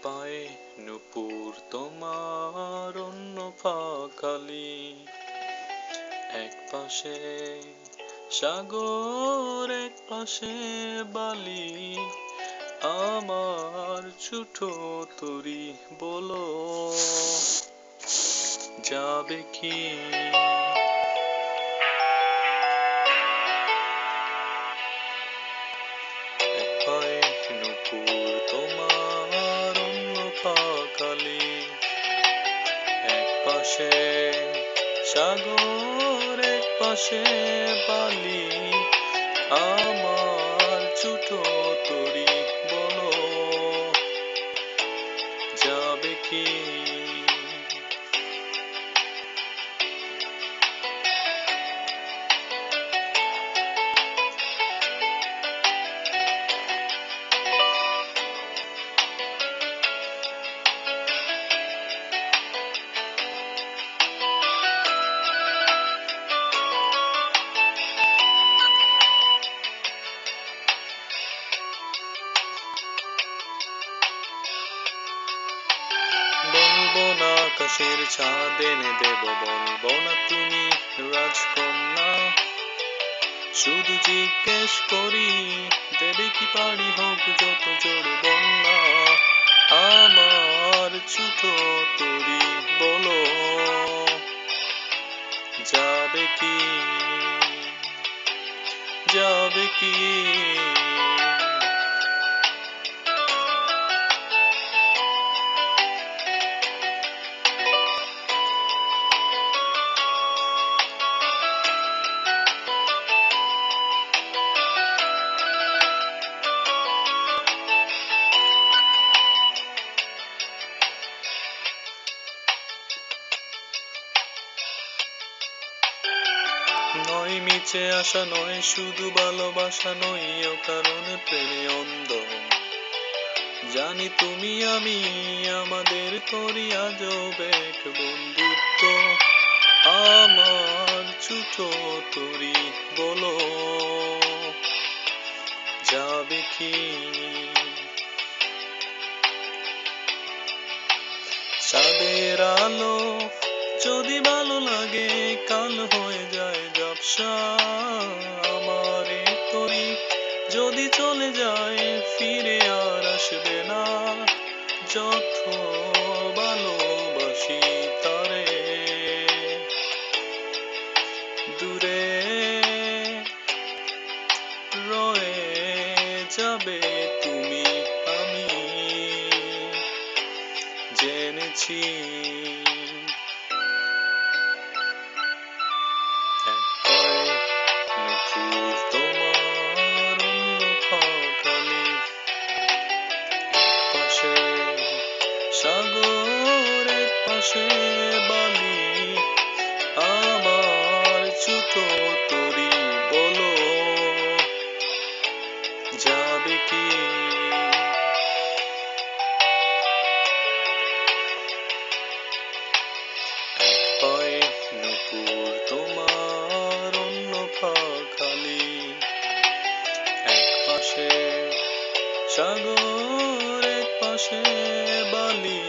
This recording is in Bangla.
পায়ে নূপুর তোমার, অন্য ফাঁকালি, এক পাশে সাগর এক পাশে বালি, আমার ছোট তরি বলো যাবে কি? এক পায়ে নূপুর তোমার, অন্য ফাঁকালি, এক পাশে সাগর এক পাশে বালি, আমার ছোট তরি বলো যাবে কি? বলবো না আকাশের চাঁদ এনে দেব, বলবো না তুমি রাজকন্যা, শুধু জিজ্ঞেস করি দেবে কি পারি হোক যত জোড় বন্যা, আমার ছোট তরি বলো যাবে কি? যাবে কি? নয় মিছে আসা নয় শুধু ভালোবাসা, নয় কারণে প্রেমে অন্ধ, জানি তুমি আমি আমাদের করি আজব এক বন্ধুত্ব, আমার ছোট তরি বলো যাবে কি? চাঁদের আলো যদি ভালো লাগে কাল হয়ে যায় ঝাপসা, আমার এ তরি যদি চলে যায় ফিরে আর আসবে না, যত ভালোবাসি তারে দূরে রয়ে যাবে তুমি আমি জেনেছি। এক পায়ে নূপুর তোমার, অন্য ফাঁকালি, এক পাশে সাগর এক পাশে বালি, আমার ছোট তরি বলো যাবে কি? এক পায়ে নূপুর তোমার, অন্য ফাঁকালি, এক পাশে সাগর এক পাশে বালি,